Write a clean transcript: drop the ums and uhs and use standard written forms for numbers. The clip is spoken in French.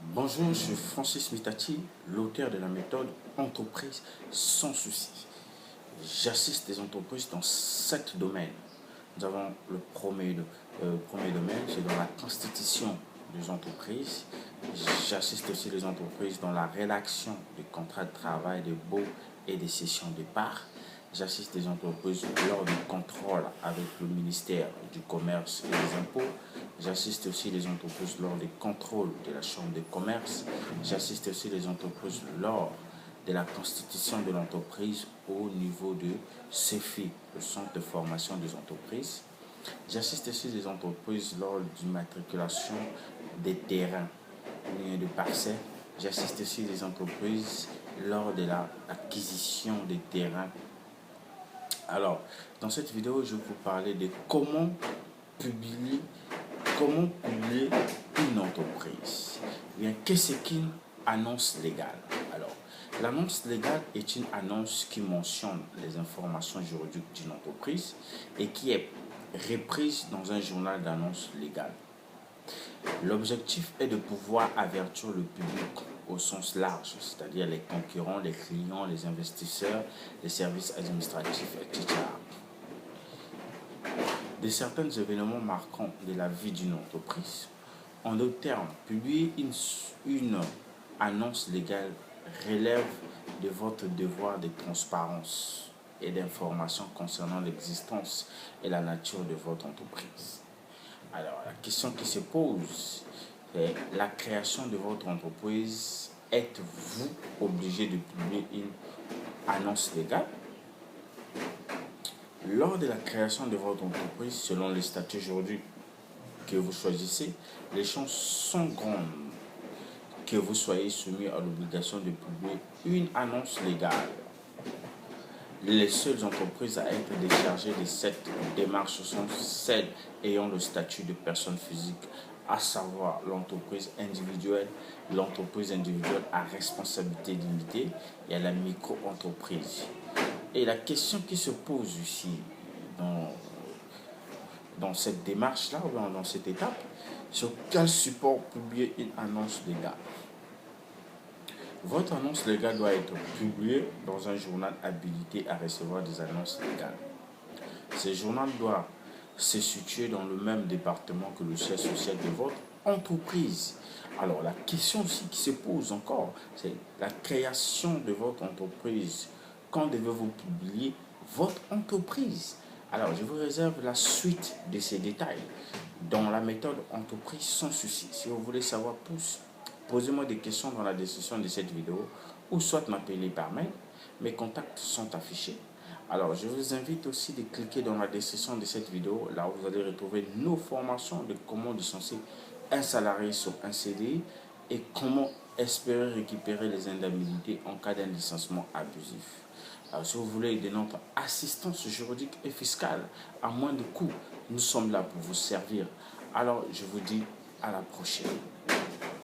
Bonjour, je suis Francis Mitati, l'auteur de la méthode Entreprise sans souci. J'assiste des entreprises dans 7 domaines. Nous avons le premier domaine, c'est dans la constitution des entreprises. J'assiste aussi les entreprises dans la rédaction des contrats de travail, des baux et des cessions de parts. J'assiste les entreprises lors du contrôle avec le ministère du Commerce et des Impôts. J'assiste aussi les entreprises lors des contrôles de la Chambre de commerce. J'assiste aussi les entreprises lors de la constitution de l'entreprise au niveau de CEFI, le Centre de formation des entreprises. J'assiste aussi les entreprises lors d'immatriculation des terrains ou de parcelles. J'assiste aussi les entreprises lors de l'acquisition des terrains. Alors, dans cette vidéo, je vais vous parler de publier, comment publier une entreprise. Bien, qu'est-ce qu'une annonce légale? Alors, l'annonce légale est une annonce qui mentionne les informations juridiques d'une entreprise et qui est reprise dans un journal d'annonce légale. L'objectif est de pouvoir avertir le public au sens large, c'est-à-dire les concurrents, les clients, les investisseurs, les services administratifs, etc. de certains événements marquants de la vie d'une entreprise. En d'autres termes, publier une annonce légale relève de votre devoir de transparence et d'information concernant l'existence et la nature de votre entreprise. Alors, la question qui se pose est la création de votre entreprise. Êtes-vous obligé de publier une annonce légale? Lors de la création de votre entreprise, selon les statuts juridiques que vous choisissez, les chances sont grandes que vous soyez soumis à l'obligation de publier une annonce légale. Les seules entreprises à être déchargées de cette démarche sont celles ayant le statut de personne physique, à savoir l'entreprise individuelle à responsabilité limitée et la micro-entreprise. Et la question qui se pose ici, dans cette démarche-là, ou dans cette étape, sur quel support publier une annonce légale? Votre annonce légale doit être publiée dans un journal habilité à recevoir des annonces légales. Ce journal doit se situer dans le même département que le siège social de votre entreprise. Alors, la question aussi qui se pose encore, c'est la création de votre entreprise. Quand devez-vous publier votre entreprise? Alors, je vous réserve la suite de ces détails dans la méthode Entreprise sans souci. Si vous voulez savoir plus, posez-moi des questions dans la description de cette vidéo ou soit m'appeler par mail. Mes contacts sont affichés. Alors, je vous invite aussi de cliquer dans la description de cette vidéo. Là où vous allez retrouver nos formations de comment licencier un salarié sur un CDI et comment espérer récupérer les indemnités en cas d'un licenciement abusif. Alors, si vous voulez de notre assistance juridique et fiscale à moins de coûts, nous sommes là pour vous servir. Alors, je vous dis à la prochaine.